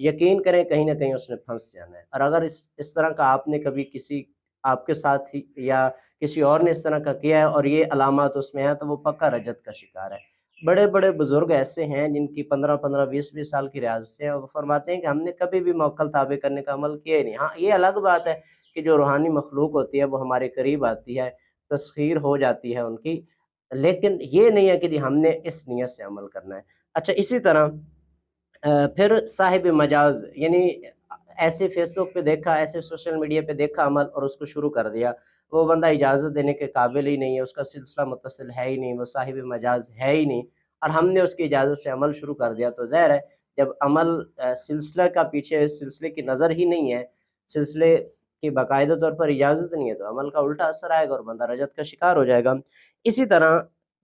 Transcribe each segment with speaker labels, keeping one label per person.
Speaker 1: یقین کریں کہیں نہ کہیں اس نے پھنس جانا ہے۔ اور اگر اس طرح کا آپ نے کبھی کسی آپ کے ساتھ ہی یا کسی اور نے اس طرح کا کیا ہے اور یہ علامات اس میں ہیں تو وہ پکا رجت کا شکار ہے۔ بڑے بڑے بزرگ ایسے ہیں جن کی 15 20 سال کی ریاضت سے ہیں، وہ فرماتے ہیں کہ ہم نے کبھی بھی موکل تابع کرنے کا عمل کیا ہی نہیں۔ ہاں یہ الگ بات ہے کہ جو روحانی مخلوق ہوتی ہے وہ ہمارے قریب آتی ہے، تسخیر ہو جاتی ہے ان کی، لیکن یہ نہیں ہے کہ جی ہم نے اس نیت سے عمل کرنا ہے۔ اچھا اسی طرح پھر صاحب مجاز، یعنی ایسے فیس بک پہ دیکھا، ایسے سوشل میڈیا پہ دیکھا عمل اور اس کو شروع کر دیا، وہ بندہ اجازت دینے کے قابل ہی نہیں ہے، اس کا سلسلہ متصل ہے ہی نہیں، وہ صاحب مجاز ہے ہی نہیں، اور ہم نے اس کی اجازت سے عمل شروع کر دیا، تو ظاہر ہے جب عمل سلسلہ کا پیچھے سلسلے کی نظر ہی نہیں ہے، سلسلے کی باقاعدہ طور پر اجازت نہیں ہے، تو عمل کا الٹا اثر آئے گا اور بندہ رجت کا شکار ہو جائے گا۔ اسی طرح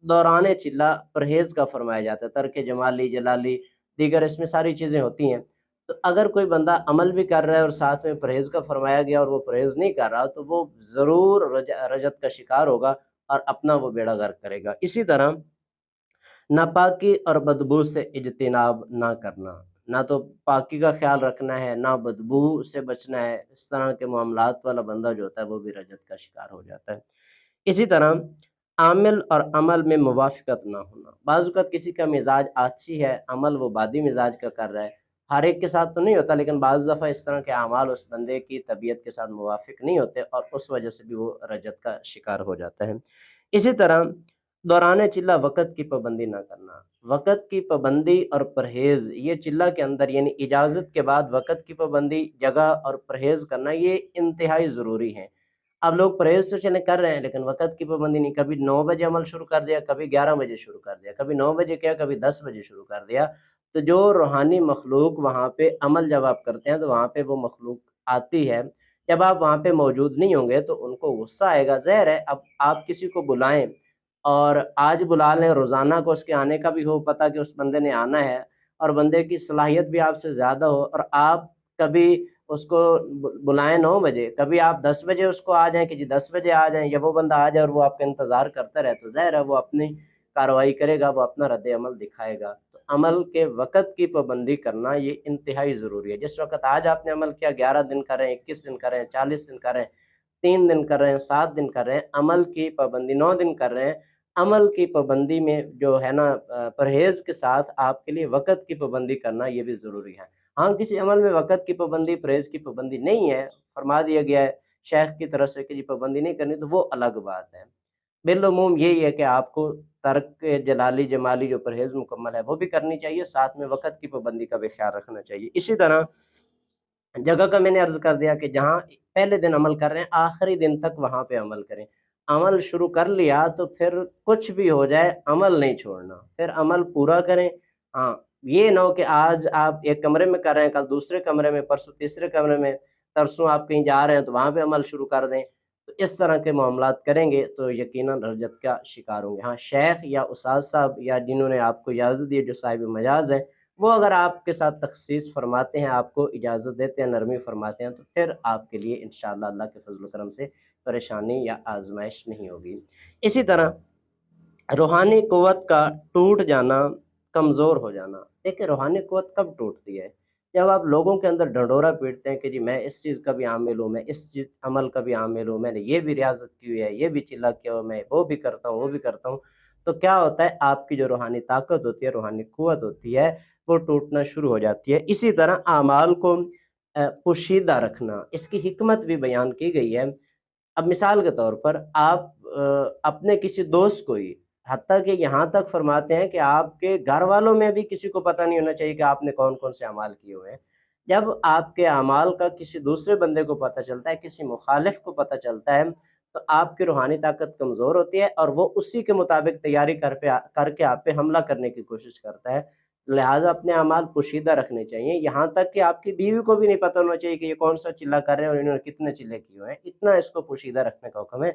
Speaker 1: دوران چلہ پرہیز کا فرمایا جاتا ہے، ترک جمالی جلالی دیگر اس میں ساری چیزیں ہوتی ہیں، تو اگر کوئی بندہ عمل بھی کر رہا ہے اور ساتھ میں پرہیز کا فرمایا گیا اور وہ پرہیز نہیں کر رہا تو وہ ضرور رجت کا شکار ہوگا اور اپنا وہ بیڑا غرق کرے گا۔ اسی طرح ناپاکی اور بدبو سے اجتناب نہ کرنا، نہ تو پاکی کا خیال رکھنا ہے، نہ بدبو سے بچنا ہے، اس طرح کے معاملات والا بندہ جو ہوتا ہے وہ بھی رجت کا شکار ہو جاتا ہے۔ اسی طرح عامل اور عمل میں موافقت نہ ہونا، بعض اوقات کسی کا مزاج آتشی ہے، عمل وہ بادی مزاج کا کر رہا ہے، ہر ایک کے ساتھ تو نہیں ہوتا لیکن بعض دفعہ اس طرح کے اعمال اس بندے کی طبیعت کے ساتھ موافق نہیں ہوتے اور اس وجہ سے بھی وہ رجت کا شکار ہو جاتا ہے۔ اسی طرح دوران چلہ وقت کی پابندی نہ کرنا، وقت کی پابندی اور پرہیز یہ چلہ کے اندر، یعنی اجازت کے بعد وقت کی پابندی، جگہ اور پرہیز کرنا یہ انتہائی ضروری ہے۔ اب لوگ پرہیز تو چلے کر رہے ہیں لیکن وقت کی پابندی نہیں، کبھی 9 بجے عمل شروع کر دیا، کبھی 11 بجے شروع کر دیا، کبھی 9 بجے کیا، کبھی 10 بجے شروع کر دیا، تو جو روحانی مخلوق وہاں پہ عمل جب آپ کرتے ہیں تو وہاں پہ وہ مخلوق آتی ہے، جب آپ وہاں پہ موجود نہیں ہوں گے تو ان کو غصہ آئے گا، ظاہر ہے اب آپ کسی کو بلائیں اور آج بلا لیں، روزانہ کو اس کے آنے کا بھی ہو پتہ کہ اس بندے نے آنا ہے اور بندے کی صلاحیت بھی آپ سے زیادہ ہو، اور آپ کبھی اس کو بلائیں 9 بجے، کبھی آپ 10 بجے اس کو آ جائیں کہ جی 10 بجے آ جائیں، یا وہ بندہ آ جائے اور وہ آپ کا انتظار کرتا رہے، تو ظاہر ہے وہ اپنی کارروائی کرے گا، وہ اپنا رد عمل دکھائے گا۔ تو عمل کے وقت کی پابندی کرنا یہ انتہائی ضروری ہے۔ جس وقت آج آپ نے عمل کیا، 11 دن کریں، 21 دن کریں، 40 دن کریں، 3 دن کر رہے ہیں، 7 دن کر رہے ہیں، عمل کی پابندی 9 دن کر رہے ہیں، عمل کی پابندی میں جو ہے نا پرہیز کے ساتھ آپ کے لیے وقت کی پابندی کرنا یہ بھی ضروری ہے۔ ہاں کسی عمل میں وقت کی پابندی، پرہیز کی پابندی نہیں ہے، فرما دیا گیا ہے شیخ کی طرف سے کہ جی پابندی نہیں کرنی، تو وہ الگ بات ہے۔ بالعموم یہی ہے کہ آپ کو ترک جلالی جمالی جو پرہیز مکمل ہے وہ بھی کرنی چاہیے، ساتھ میں وقت کی پابندی کا بھی خیال رکھنا چاہیے۔ اسی طرح جگہ کا میں نے عرض کر دیا کہ جہاں پہلے دن عمل کر رہے ہیں آخری دن تک وہاں پہ عمل کریں، عمل شروع کر لیا تو پھر کچھ بھی ہو جائے عمل نہیں چھوڑنا، پھر عمل پورا کریں۔ ہاں یہ نہ ہو کہ آج آپ ایک کمرے میں کر رہے ہیں، کل دوسرے کمرے میں، پرسوں تیسرے کمرے میں، ترسوں آپ کہیں جا رہے ہیں تو وہاں پہ عمل شروع کر دیں، تو اس طرح کے معاملات کریں گے تو یقیناً رجت کا شکار ہوں گے۔ ہاں شیخ یا استاد صاحب یا جنہوں نے آپ کو اجازت دی جو صاحب مجاز ہیں، وہ اگر آپ کے ساتھ تخصیص فرماتے ہیں، آپ کو اجازت دیتے ہیں، نرمی فرماتے ہیں، تو پھر آپ کے لیے انشاءاللہ اللہ کے فضل و کرم سے پریشانی یا آزمائش نہیں ہوگی۔ اسی طرح روحانی قوت کا ٹوٹ جانا، کمزور ہو جانا۔ دیکھیں روحانی قوت کب ٹوٹتی ہے؟ جب آپ لوگوں کے اندر ڈھنڈورا پیٹتے ہیں کہ جی میں اس چیز کا بھی عامل ہوں، میں اس چیز عمل کا بھی عامل ہوں، میں نے یہ بھی ریاضت کی ہوئی ہے، یہ بھی چلا کیا ہوا، میں وہ بھی کرتا ہوں، وہ بھی کرتا ہوں، تو کیا ہوتا ہے آپ کی جو روحانی طاقت ہوتی ہے، روحانی قوت ہوتی ہے، وہ ٹوٹنا شروع ہو جاتی ہے۔ اسی طرح اعمال کو پوشیدہ رکھنا، اس کی حکمت بھی بیان کی گئی ہے۔ اب مثال کے طور پر آپ اپنے کسی دوست کو ہی، حتیٰ کہ یہاں تک فرماتے ہیں کہ آپ کے گھر والوں میں بھی کسی کو پتہ نہیں ہونا چاہیے کہ آپ نے کون کون سے اعمال کیے ہوئے ہیں۔ جب آپ کے اعمال کا کسی دوسرے بندے کو پتہ چلتا ہے، کسی مخالف کو پتہ چلتا ہے، تو آپ کی روحانی طاقت کمزور ہوتی ہے اور وہ اسی کے مطابق تیاری کر کے آپ پہ حملہ کرنے کی کوشش کرتا ہے۔ لہٰذا اپنے اعمال پوشیدہ رکھنے چاہیے، یہاں تک کہ آپ کی بیوی کو بھی نہیں پتہ ہونا چاہیے کہ یہ کون سا چلہ کر رہے ہیں اور انہوں نے کتنے چلے کیے ہوئے ہیں، اتنا اس کو پوشیدہ رکھنے کا حکم ہے۔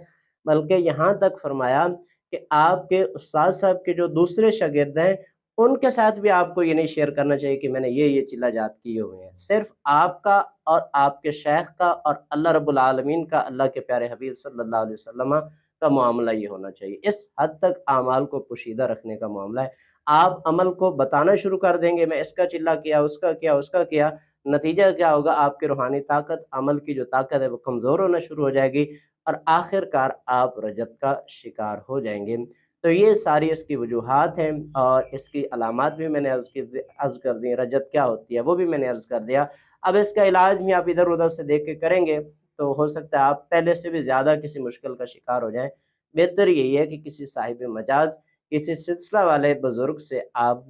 Speaker 1: بلکہ یہاں تک فرمایا کہ آپ کے استاد صاحب کے جو دوسرے شاگرد ہیں ان کے ساتھ بھی آپ کو یہ نہیں شیئر کرنا چاہیے کہ میں نے یہ چلہ جات کیے ہوئے ہیں، صرف آپ کا اور آپ کے شیخ کا اور اللہ رب العالمین کا، اللہ کے پیارے حبیب صلی اللہ علیہ وسلم کا معاملہ یہ ہونا چاہیے۔ اس حد تک اعمال کو پوشیدہ رکھنے کا معاملہ ہے۔ آپ عمل کو بتانا شروع کر دیں گے، میں اس کا چلہ کیا، اس کا کیا، اس کا کیا، نتیجہ کیا ہوگا؟ آپ کی روحانی طاقت، عمل کی جو طاقت ہے وہ کمزور ہونا شروع ہو جائے گی اور آخر کار آپ رجت کا شکار ہو جائیں گے۔ تو یہ ساری اس کی وجوہات ہیں اور اس کی علامات بھی میں نے عرض کر دی، رجت کیا ہوتی ہے وہ بھی میں نے عرض کر دیا۔ اب اس کا علاج بھی آپ ادھر ادھر سے دیکھ کے کریں گے تو ہو سکتا ہے آپ پہلے سے بھی زیادہ کسی مشکل کا شکار ہو جائیں۔ بہتر یہی ہے کہ کسی صاحب مجاز، کسی سلسلہ والے بزرگ سے آپ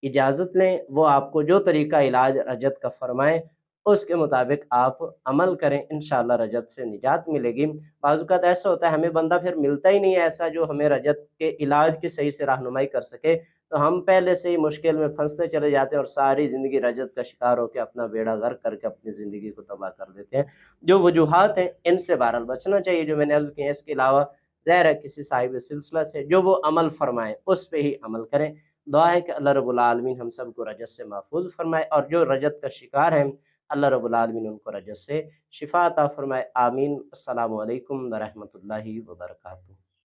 Speaker 1: اجازت لیں، وہ آپ کو جو طریقہ علاج رجت کا فرمائیں اس کے مطابق آپ عمل کریں، انشاءاللہ رجت سے نجات ملے گی۔ بعض اوقات ایسا ہوتا ہے ہمیں بندہ پھر ملتا ہی نہیں ہے ایسا جو ہمیں رجت کے علاج کی صحیح سے رہنمائی کر سکے، تو ہم پہلے سے ہی مشکل میں پھنستے چلے جاتے ہیں اور ساری زندگی رجت کا شکار ہو کے اپنا بیڑا غرق کر کے اپنی زندگی کو تباہ کر دیتے ہیں۔ جو وجوہات ہیں ان سے بہرحال بچنا چاہیے جو میں نے عرض کی ہیں۔ اس کے علاوہ ظاہر ہے کسی صاحب سلسلہ سے جو وہ عمل فرمائے اس پہ ہی عمل کریں۔ دعا ہے کہ اللہ رب العالمین ہم سب کو رجت سے محفوظ فرمائے، اور جو رجت کا شکار ہیں اللہ رب العالمین ان کو رجت سے شفا عطا فرمائے۔ آمین۔ السلام علیکم ورحمۃ اللہ وبرکاتہ۔